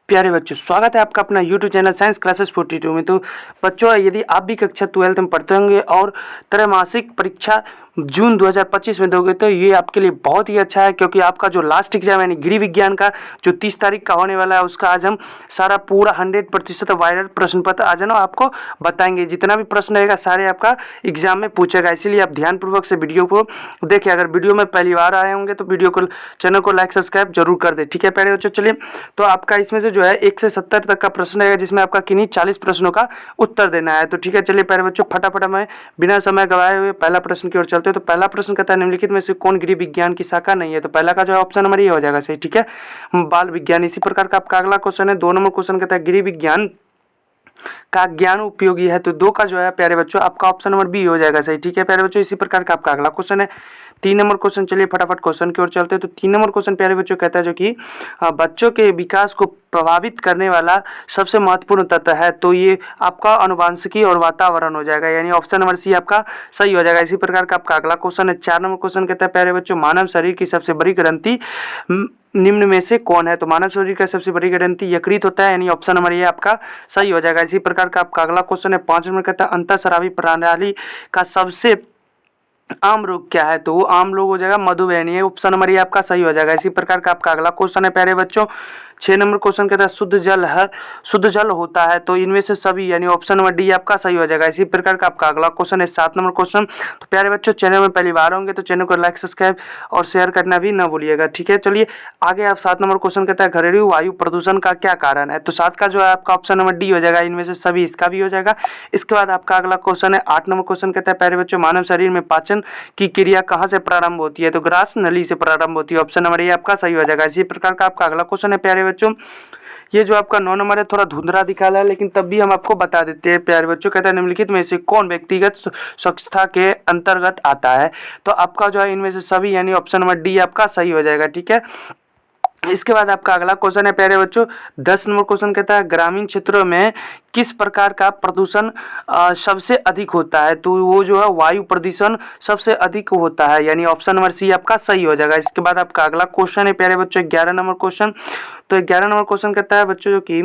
प्यारे बच्चों, स्वागत है आपका अपना यूट्यूब चैनल साइंस क्लासेस 42 में। तो बच्चों, यदि आप भी कक्षा 12 में पढ़ते होंगे और त्रैमासिक परीक्षा जून 2025 में दोगे तो ये आपके लिए बहुत ही अच्छा है, क्योंकि आपका जो लास्ट एग्जाम यानी गृह विज्ञान का जो 30 तारीख का होने वाला है उसका आज हम सारा पूरा 100% वायरल प्रश्न पत्र आज है ना आपको बताएंगे। जितना भी प्रश्न रहेगा सारे आपका एग्जाम में पूछेगा, इसीलिए आप ध्यानपूर्वक से वीडियो को देखिए। अगर वीडियो में पहली बार आए होंगे तो वीडियो को चैनल को लाइक सब्सक्राइब जरूर कर दे। ठीक है प्यारे बच्चों, चलिए। तो आपका इसमें से जो है 1 से 70 तक का प्रश्न रहेगा, जिसमें आपका किन्हीं 40 प्रश्नों का उत्तर देना है। तो ठीक है, चलिए प्यारे बच्चों, फटाफट मैं बिना समय गवाए हुए पहला प्रश्न की ओर चलते हैं। तो पहला प्रश्न कहता है, निम्नलिखित में से कौन गृह विज्ञान की शाखा नहीं है? तो पहला का जो है ऑप्शन नंबर ये हो जाएगा सही। ठीक है, बाल विज्ञान। इसी प्रकार का आपका अगला क्वेश्चन है, 2 नंबर क्वेश्चन कहता है, गृह विज्ञान का ज्ञान उपयोगी है? तो 2 का जो है प्यारे बच्चों आपका ऑप्शन नंबर बी हो जाएगा सही। ठीक है प्यारे बच्चों, इसी प्रकार का आपका अगला क्वेश्चन है, 3 नंबर क्वेश्चन। चलिए फटाफट क्वेश्चन की ओर चलते हैं। तो 3 नंबर क्वेश्चन प्यारे बच्चों कहता है, जो कि बच्चों के विकास को प्रभावित करने वाला सबसे महत्वपूर्ण तत्व है। तो ये आपका अनुवांशिकी और वातावरण हो जाएगा, यानी ऑप्शन नंबर सी आपका सही हो जाएगा। इसी प्रकार का आपका अगला क्वेश्चन है, 4 नंबर क्वेश्चन कहता है, प्यारे बच्चों मानव शरीर की सबसे बड़ी ग्रंथि निम्न में से कौन है? तो मानव शरीर का सबसे बड़ी ग्रंथि यकृत होता है, यानी ऑप्शन नंबर ये आपका सही हो जाएगा। इसी प्रकार का आपका अगला क्वेश्चन है, 5 नंबर कहता है, अंतःस्रावी प्रणाली का सबसे आम रोग क्या है? तो वो आम रोग हो जाएगा मधुमेह, है ऑप्शन नंबर ये आपका सही हो जाएगा। इसी प्रकार का आपका अगला क्वेश्चन है प्यारे बच्चों, 6 नंबर क्वेश्चन कहता है, शुद्ध जल है, शुद्ध जल होता है तो इनमें से सभी, यानी ऑप्शन नंबर डी आपका सही हो जाएगा। इसी प्रकार का आपका अगला क्वेश्चन है, 7 नंबर क्वेश्चन। तो प्यारे बच्चों, चैनल में पहली बार होंगे तो चैनल को लाइक सब्सक्राइब और शेयर करना भी ना भूलिएगा। ठीक है, चलिए आगे। आप 7 नंबर क्वेश्चन कहता है, घरेलू वायु प्रदूषण का क्या कारण है? तो 7 का जो है आपका ऑप्शन नंबर डी हो जाएगा, इनमें से सभी, इसका भी हो जाएगा। इसके बाद आपका अगला क्वेश्चन है, 8 नंबर क्वेश्चन कहता है, प्यारे बच्चों मानव शरीर में पाचन की क्रिया कहाँ से प्रारंभ होती है? तो ग्रास नली से प्रारंभ होती है, ऑप्शन नंबर ये आपका सही हो जाएगा। इसी प्रकार का आपका अगला क्वेश्चन है प्यारे बच्चों, ये जो आपका 9 नंबर है थोड़ा धुंधला दिखा रहा है, लेकिन तब भी हम आपको बता देते हैं प्यारे बच्चों। कहता है, निम्नलिखित में से कौन व्यक्तिगत स्वच्छता के अंतर्गत आता है? तो आपका जो है इनमें से सभी, यानी ऑप्शन नंबर डी आपका सही हो जाएगा। ठीक है, इसके बाद आपका अगला क्वेश्चन है प्यारे बच्चों, 10 नंबर क्वेश्चन कहता है, ग्रामीण क्षेत्रों में किस प्रकार का प्रदूषण सबसे अधिक होता है? तो वो जो है वायु प्रदूषण सबसे अधिक होता है, यानी ऑप्शन नंबर सी आपका सही हो जाएगा। इसके बाद आपका अगला क्वेश्चन है प्यारे बच्चों, 11 नंबर क्वेश्चन। तो 11 नंबर क्वेश्चन कहता है बच्चों, जो कि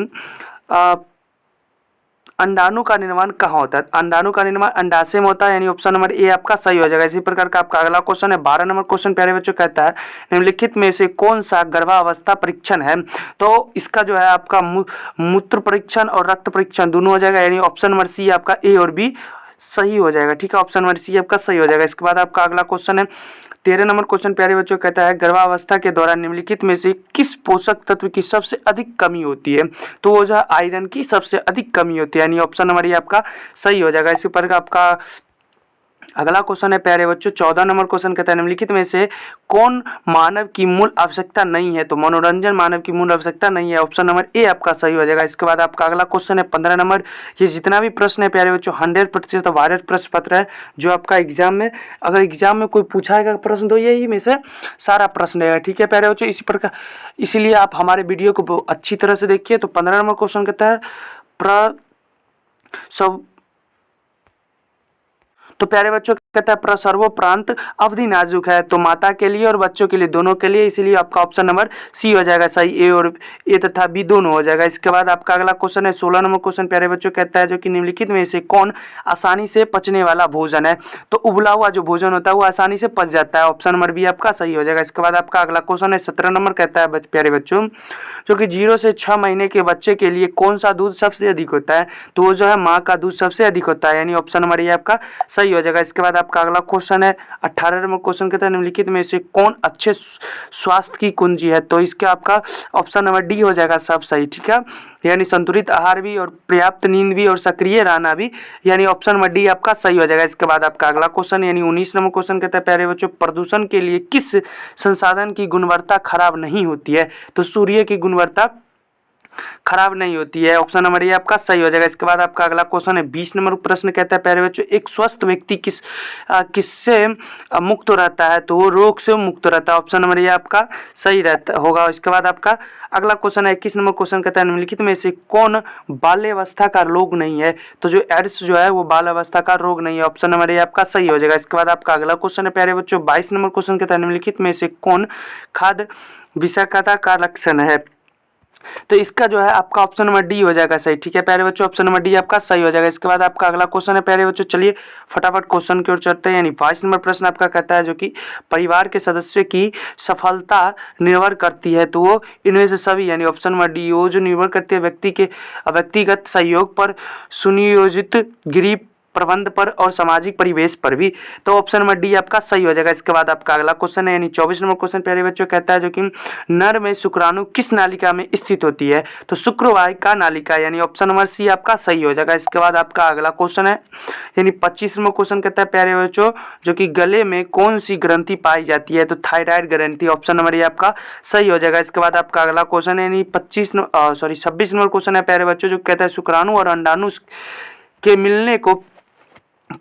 अंडाणु का निर्माण कहाँ होता है? अंडाणु का निर्माण अंडाशय में होता है, यानी ऑप्शन नंबर ए आपका सही हो जाएगा। इसी प्रकार का आपका अगला क्वेश्चन है, 12 नंबर क्वेश्चन प्यारे बच्चों कहता है, निम्नलिखित में से कौन सा गर्भावस्था परीक्षण है? तो इसका जो है आपका मूत्र परीक्षण और रक्त परीक्षण दोनों हो जाएगा, यानी ऑप्शन नंबर सी आपका ए और बी सही हो जाएगा। ठीक है, ऑप्शन नंबर सी आपका सही हो जाएगा। इसके बाद आपका अगला क्वेश्चन है, 13 नंबर क्वेश्चन प्यारे बच्चों कहता है, गर्भावस्था के दौरान निम्नलिखित में से किस पोषक तत्व की सबसे अधिक कमी होती है? तो वो जो है आयरन की सबसे अधिक कमी होती है, यानी ऑप्शन नंबर ये आपका सही हो जाएगा। इसी प्रकार आपका अगला क्वेश्चन है प्यारे बच्चों, 14 नंबर क्वेश्चन कहता है, निम्नलिखित में से कौन मानव की मूल आवश्यकता नहीं है? तो मनोरंजन मानव की मूल आवश्यकता नहीं है, ऑप्शन नंबर ए आपका सही हो जाएगा। इसके बाद आपका अगला क्वेश्चन है 15 नंबर। ये जितना भी प्रश्न है प्यारे बच्चों 100% वायरल प्रश्न पत्र है, जो आपका एग्जाम में, अगर एग्जाम में कोई पूछाएगा प्रश्न तो यही में से सारा प्रश्न रहेगा। ठीक है प्यारे बच्चों, इसी प्रकार, इसीलिए आप हमारे वीडियो को अच्छी तरह से देखिए। तो 15 नंबर क्वेश्चन कहता है, तो प्यारे बच्चों कहता है, प्रसर्वोपरांत अवधि नाजुक है, तो माता के लिए और बच्चों के लिए, दोनों के लिए, इसीलिए आपका ऑप्शन नंबर सी हो जाएगा सही, ए और ए तथा बी दोनों हो जाएगा। इसके बाद आपका अगला क्वेश्चन है 16 नंबर क्वेश्चन प्यारे बच्चों कहता है, जो कि निम्नलिखित में से कौन आसानी से पचने वाला भोजन है? तो उबला हुआ जो भोजन होता है वो आसानी से पच जाता है, ऑप्शन नंबर बी आपका सही हो जाएगा। इसके बाद आपका अगला क्वेश्चन है 17 नंबर कहता है प्यारे बच्चों, जो कि 0 से 6 महीने के बच्चे के लिए कौन सा दूध सबसे अधिक होता है? तो वो जो है माँ का दूध सबसे अधिक होता है, यानी ऑप्शन नंबर ये आपका सही हो जाएगा। इसके बाद आपका अगला क्वेश्चन है 18 नंबर क्वेश्चन कहता है, निम्नलिखित में से कौन अच्छे स्वास्थ्य की कुंजी है? तो इसका आपका ऑप्शन नंबर डी हो जाएगा सब सही। ठीक है, यानी संतुलित आहार भी और पर्याप्त नींद भी और सक्रिय रहना भी, यानी ऑप्शन नंबर डी आपका सही हो जाएगा। इसके बाद आपका अगला क्वेश्चन यानी 19 नंबर क्वेश्चन कहता है, प्यारे बच्चों प्रदूषण के लिए किस संसाधन की गुणवत्ता खराब नहीं होती है? तो सूर्य की गुणवत्ता खराब नहीं होती है, ऑप्शन नंबर ये आपका सही हो जाएगा। इसके बाद आपका अगला क्वेश्चन है 20 नंबर प्रश्न कहता है, प्यारे बच्चों एक स्वस्थ व्यक्ति किससे मुक्त रहता है? तो वो रोग से मुक्त रहता है, ऑप्शन नंबर ये आपका सही रहता होगा। इसके बाद आपका अगला क्वेश्चन है 21 नंबर क्वेश्चन कहता है, निम्नलिखित में से कौन बाल्यावस्था का रोग नहीं है? तो जो एड्स जो है वो बाल्यावस्था का रोग नहीं है, ऑप्शन नंबर ये आपका सही हो जाएगा। इसके बाद आपका अगला क्वेश्चन है प्यारे बच्चों 22 नंबर क्वेश्चन कहता है, निम्नलिखित में से कौन खाद्य विषाक्तता का लक्षण है? तो इसका जो है आपका ऑप्शन नंबर डी हो जाएगा सही। ठीक है प्यारे बच्चों, ऑप्शन नंबर डी आपका सही हो जाएगा। इसके बाद आपका अगला क्वेश्चन है प्यारे बच्चों, चलिए फटाफट क्वेश्चन की ओर चलते हैं। यानी 22 नंबर प्रश्न आपका कहता है जो कि परिवार के सदस्यों की सफलता निर्भर करती है, तो वो इनमें से सभी यानी ऑप्शन नंबर डी वो जो निर्भर करती है व्यक्तिगत सहयोग पर, सुनियोजित गृह प्रबंध पर और सामाजिक परिवेश पर भी, तो ऑप्शन नंबर डी आपका सही हो जाएगा। इसके बाद आपका अगला क्वेश्चन है यानी 24 नंबर क्वेश्चन प्यारे बच्चों कहता है जो कि नर में शुक्राणु किस नालिका में स्थित होती है, तो शुक्रवाहिका नालिका यानी ऑप्शन नंबर सी आपका सही हो जाएगा। इसके बाद आपका अगला क्वेश्चन है यानी 25 नंबर क्वेश्चन कहता है प्यारे बच्चों जो कि गले में कौन सी ग्रंथि पाई जाती है, तो थायराइड ग्रंथि, ऑप्शन नंबर ये आपका सही हो जाएगा। इसके बाद आपका अगला क्वेश्चन है यानी 26 नंबर क्वेश्चन है प्यारे बच्चों जो कहता है शुक्राणु और अंडाणु के मिलने को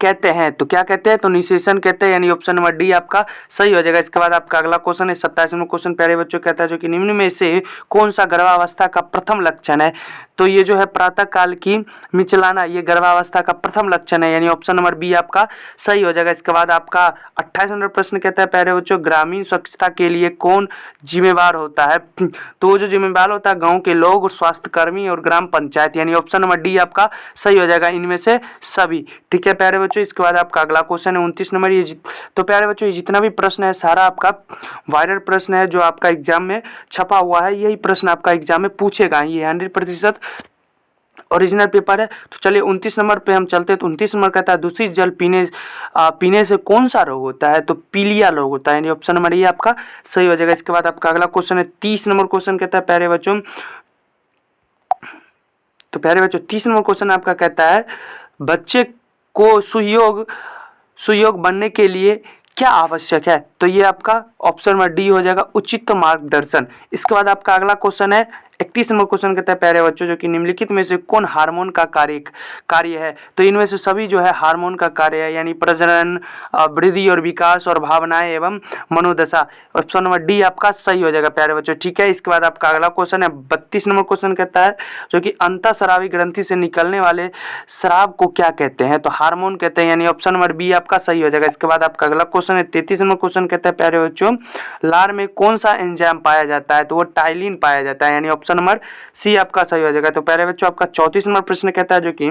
कहते हैं, तो क्या कहते हैं, तो निषेचन कहते हैं, यानी ऑप्शन नंबर डी आपका सही हो जाएगा। इसके बाद आपका अगला क्वेश्चन है 27 नंबर क्वेश्चन प्यारे बच्चों कहता है जो कि निम्न में से कौन सा गर्भावस्था का प्रथम लक्षण है, तो ये जो है प्रातः काल की मिचलाना ये गर्भावस्था का प्रथम लक्षण है, यानी ऑप्शन नंबर बी आपका सही हो जाएगा। इसके बाद आपका 28 नंबर प्रश्न कहता है प्यारे बच्चों ग्रामीण स्वच्छता के लिए कौन जिम्मेवार होता है, तो जो जिम्मेवार होता है गाँव के लोग, स्वास्थ्य कर्मी और ग्राम पंचायत, यानी ऑप्शन नंबर डी आपका सही हो जाएगा इनमें से सभी। ठीक है प्यारे बच्चों, इसके बाद आपका अगला क्वेश्चन है 29 नंबर। तो प्यारे बच्चों ये जितना भी प्रश्न है सारा आपका वायरल प्रश्न है जो आपका एग्जाम में छपा हुआ है, यही प्रश्न आपका एग्जाम में पूछेगा, ये 100% ओरिजिनल पेपर है। तो चलिए 29 नंबर पे हम चलते हैं। तो 29 नंबर कहता है दूषित जल पीने से कौन सा रोग होता है, तो पीलिया रोग होता है, यानी ऑप्शन नंबर ये आपका सही हो जाएगा। इसके बाद आपका अगला क्वेश्चन है 30 नंबर क्वेश्चन कहता है प्यारे बच्चों, तो प्यारे बच्चों 30 नंबर क्वेश्चन आपका कहता है बच्चे को सुयोग बनने के लिए क्या आवश्यक है, तो ये आपका ऑप्शन नंबर डी हो जाएगा उचित मार्गदर्शन। इसके बाद आपका अगला क्वेश्चन है 31 नंबर क्वेश्चन कहता है प्यारे बच्चों जो कि निम्नलिखित में से कौन हार्मोन का कार्य है, तो इनमें से सभी जो है हार्मोन का कार्य है, यानी प्रजनन, वृद्धि और विकास और भावनाएं एवं मनोदशा, ऑप्शन नंबर डी आपका सही हो जाएगा प्यारे बच्चों। ठीक है, इसके बाद आपका अगला क्वेश्चन है 32 नंबर क्वेश्चन कहता है जो कि अंतःस्रावी ग्रंथि से निकलने वाले स्राव को क्या कहते हैं, तो हार्मोन कहते हैं, यानी ऑप्शन नंबर बी आपका सही हो जाएगा। इसके बाद आपका अगला क्वेश्चन है 33 नंबर क्वेश्चन कहता है प्यारे बच्चों लार में कौन सा एंजाइम पाया जाता है, तो वो टाइलिन पाया जाता है, यानी ऑप्शन नंबर सी आपका सही हो जाएगा। तो प्यारे बच्चों आपका 34 नंबर प्रश्न कहता है जो कि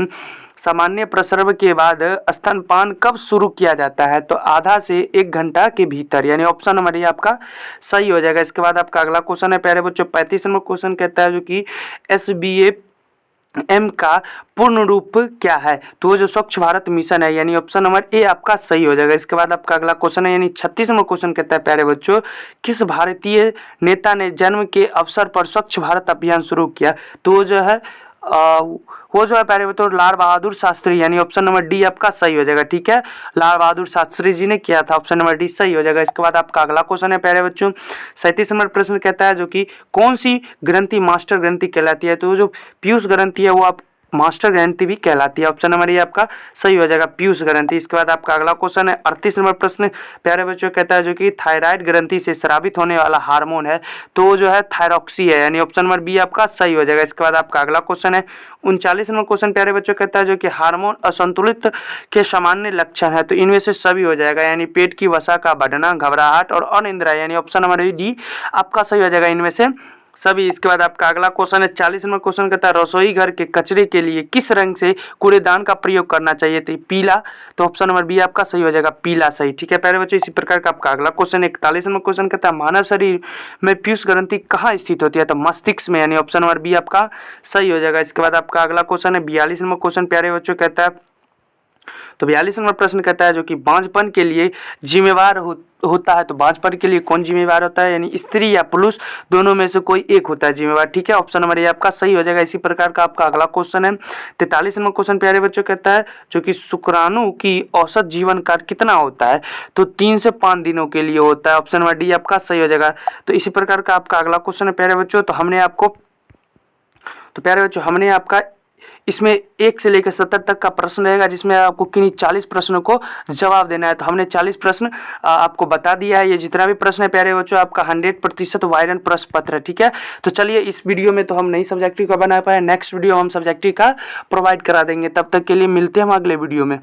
सामान्य प्रसव के बाद स्तनपान कब शुरू किया जाता है, तो आधा से 1 घंटा के भीतर, यानी ऑप्शन नंबर ये आपका सही हो जाएगा। इसके बाद आपका अगला क्वेश्चन है प्यारे बच्चों 35 नंबर क्वेश्चन कहता है जो कि SBAM का पूर्ण रूप क्या है, तो वो जो स्वच्छ भारत मिशन है, यानी ऑप्शन नंबर ए आपका सही हो जाएगा। इसके बाद आपका अगला क्वेश्चन है यानी 36 नंबर क्वेश्चन कहता है प्यारे बच्चों किस भारतीय नेता ने जन्म के अवसर पर स्वच्छ भारत अभियान शुरू किया, तो वो जो है प्यारे बच्चों लाल बहादुर शास्त्री, यानी ऑप्शन नंबर डी आपका सही हो जाएगा। ठीक है, लाल बहादुर शास्त्री जी ने किया था, ऑप्शन नंबर डी सही हो जाएगा। इसके बाद आपका अगला क्वेश्चन है प्यारे बच्चों 37 नंबर प्रश्न कहता है जो कि कौन सी ग्रंथि मास्टर ग्रंथि कहलाती है, तो जो पीयूष ग्रंथि है वो आप मास्टर ग्रंथि भी कहलाती है, ऑप्शन नंबर ये आपका सही हो जाएगा पीयूष ग्रंथि। इसके बाद आपका अगला क्वेश्चन है 38 नंबर प्रश्न प्यारे बच्चों कहता है जो कि थायराइड ग्रंथि से स्रावित होने वाला हार्मोन है, तो जो है थायरॉक्सी है, यानी ऑप्शन नंबर बी आपका सही हो जाएगा। इसके बाद आपका अगला क्वेश्चन है 39 नंबर क्वेश्चन प्यारे बच्चों कहता है जो कि हार्मोन असंतुलित के सामान्य लक्षण है, तो इनमें से सभी हो जाएगा, यानी पेट की वसा का बढ़ना, घबराहट और अनिद्रा, यानी ऑप्शन नंबर डी आपका सही हो जाएगा इनमें से सभी। इसके बाद आपका अगला क्वेश्चन है 40 नंबर क्वेश्चन कहता है रसोई घर के कचरे के लिए किस रंग से कूड़ेदान का प्रयोग करना चाहिए, तो पीला, तो ऑप्शन नंबर बी आपका सही हो जाएगा पीला सही। ठीक है प्यारे बच्चों, इसी प्रकार का आपका अगला क्वेश्चन 41 नंबर क्वेश्चन कहता है मानव शरीर में पीयूष ग्रंथि कहाँ स्थित होती है, तो मस्तिष्क में, यानी ऑप्शन नंबर बी आपका सही हो जाएगा। इसके बाद आपका अगला क्वेश्चन है 42 नंबर क्वेश्चन प्यारे बच्चों कहता है, तो 42 नंबर प्रश्न कहता है जो कि बांझपन के लिए जिम्मेवार होता है, तो बांझपन के लिए कौन जिम्मेवार होता है, यानी स्त्री या पुरुष दोनों में से कोई एक होता है जिम्मेवार। ठीक है, ऑप्शन नंबर ये आपका सही हो जाएगा। इसी प्रकार का आपका अगला क्वेश्चन है 43 नंबर क्वेश्चन प्यारे बच्चों कहता है जो कि शुक्राणु की औसत जीवन काल कितना होता है, तो 3 से 5 दिनों के लिए होता है, ऑप्शन नंबर डी आपका सही हो जाएगा। तो इसी प्रकार का आपका अगला क्वेश्चन है प्यारे बच्चों, तो प्यारे बच्चों हमने आपका इसमें 1 से लेकर 70 तक का प्रश्न रहेगा जिसमें आपको किन्हीं 40 प्रश्नों को जवाब देना है, तो हमने 40 प्रश्न आपको बता दिया है। ये जितना भी प्रश्न है प्यारे बच्चों आपका 100% वायरल प्रश्न पत्र है। ठीक है, तो चलिए इस वीडियो में तो हम नहीं सब्जेक्टिव का बना पाए, नेक्स्ट वीडियो हम सब्जेक्टिव का प्रोवाइड करा देंगे। तब तक के लिए मिलते हैं हम अगले वीडियो में।